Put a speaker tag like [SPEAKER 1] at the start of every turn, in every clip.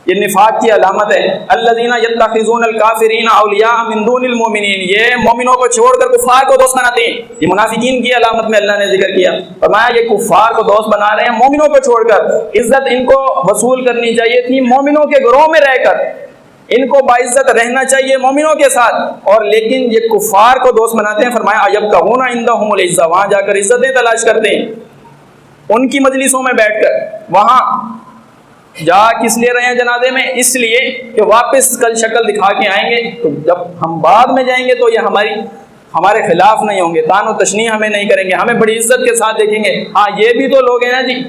[SPEAKER 1] یہ نفاق کی علامت ہے. الذین یتخذون الکافرین اولیاء من دون المؤمنین، یہ مومنوں کو چھوڑ کر کفار کو دوست بناتے ہیں. یہ منافقین کی علامت میں اللہ نے ذکر کیا. فرمایا یہ کفار کو دوست بنا رہے ہیں مومنوں کو چھوڑ کر. عزت ان کو وصول کرنی چاہیے تھی مومنوں کے گروہ میں رہ کر، ان کو باعزت رہنا چاہیے مومنوں کے ساتھ، اور لیکن یہ کفار کو دوست بناتے ہیں. فرمایا ایبتغون عندهم العزہ، وہاں جا کر عزتیں تلاش کرتے ہیں ان کی مجلسوں میں بیٹھ کر. وہاں جا کس لیے رہے ہیں جنازے میں؟ اس لیے کہ واپس کل شکل دکھا کے آئیں گے، تو جب ہم بعد میں جائیں گے تو یہ ہمارے خلاف نہیں ہوں گے، تان و تشنیع ہمیں نہیں کریں گے، ہمیں بڑی عزت کے ساتھ دیکھیں گے. ہاں یہ بھی تو لوگ ہیں نا جی،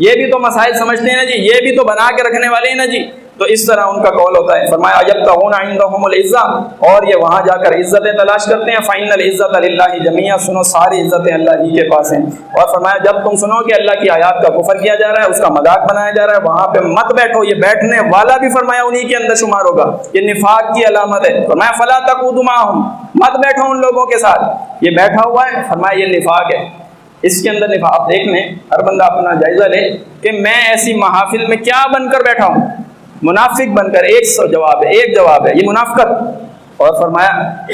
[SPEAKER 1] یہ بھی تو مسائل سمجھتے ہیں نا جی، یہ بھی تو بنا کے رکھنے والے ہیں نا جی. تو اس طرح ان کا قول ہوتا ہے. فرمایا یبتغون عندهم العزہ، اور یہ وہاں جا کر عزتیں تلاش کرتے ہیں. فإن العزة للہ جميعا، سنو ساری عزتیں اللہ ہی کے پاس ہیں. اور فرمایا جب تم سنو کہ اللہ کی آیات کا کفر کیا جا رہا ہے، اس کا مذاق بنایا جا رہا ہے، وہاں پہ مت بیٹھو. یہ بیٹھنے والا بھی فرمایا انہی کے اندر شمار ہوگا. یہ نفاق کی علامت ہے. فرمایا فلا تقعدوا معهم، مت بیٹھو ان لوگوں کے ساتھ. یہ بیٹھا ہوا ہے، فرمایا یہ نفاق ہے. اس کے اندر نفاق آپ دیکھ لیں، ہر بندہ اپنا جائزہ لے کہ میں ایسی محافل میں کیا بن کر بیٹھا ہوں. منافق بن کر. ایک جواب ہے یہ منافقت. اور فرمایا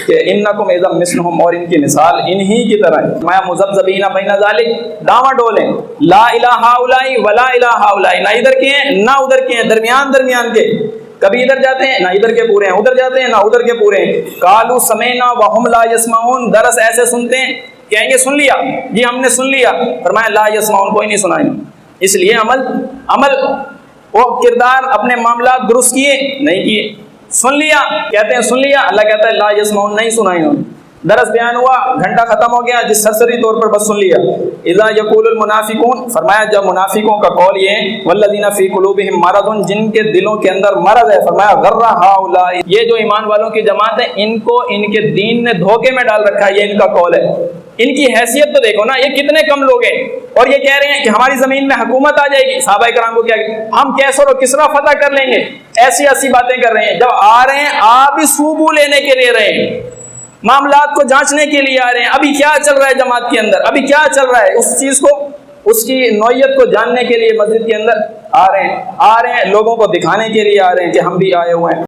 [SPEAKER 1] کہ انکم اذا مثلہم، اور ان کی مثال انہی کی طرح ہے. فرمایا مذبذبین بین ذلک، ڈاواں ڈولیں، لا الہ ہؤلاء ولا الہ ہؤلاء، نہ ادھر کے ہیں نہ ادھر کے ہیں، درمیان کے. کبھی ادھر جاتے ہیں نہ ادھر کے پورے ہیں، ادھر جاتے ہیں نہ ادھر کے پورے ہیں. قالوا سمعنا وهم لا يسمعون، درس ایسے سنتے ہیں کہیں گے سن لیا جی ہم نے سن لیا. فرمایا لا يسمعون، کوئی نہیں سنائیں. اس لیے عمل وہ کردار اپنے معاملات درست کیے نہیں کیے. سن لیا کہتے ہیں سن لیا، اللہ کہتا ہے لا یسمعون، نہیں سنا انہوں نے. درس بیان ہوا، گھنٹہ ختم ہو گیا، جس سرسری طور پر بس سن لیا. اذا یقول المنافقون، فرمایا جب منافقوں کا قول یہ ہے، والذین فی قلوبہم مرض، جن کے دلوں کے اندر مرض ہے. فرمایا غر ہؤلاء، یہ جو ایمان والوں کی جماعت ہے ان کو ان کے دین نے دھوکے میں ڈال رکھا ہے. یہ ان کا قول ہے. ان کی حیثیت تو دیکھو نا، یہ کتنے کم لوگ ہیں اور یہ کہہ رہے ہیں کہ ہماری زمین میں حکومت آ جائے گی. صحابہ کرام کو کیا ہم کیسر و کسرا فتح کر لیں گے، ایسی باتیں کر رہے ہیں. جب آ رہے ہیں آپ ہی سوبو لینے کے لیے رہے ہیں، معاملات کو جانچنے کے لیے آ رہے ہیں. ابھی کیا چل رہا ہے جماعت کے اندر، ابھی کیا چل رہا ہے، اس چیز کو، اس کی نوعیت کو جاننے کے لیے مسجد کے اندر آ رہے ہیں. لوگوں کو دکھانے کے لیے آ رہے ہیں کہ ہم بھی آئے ہوئے ہیں.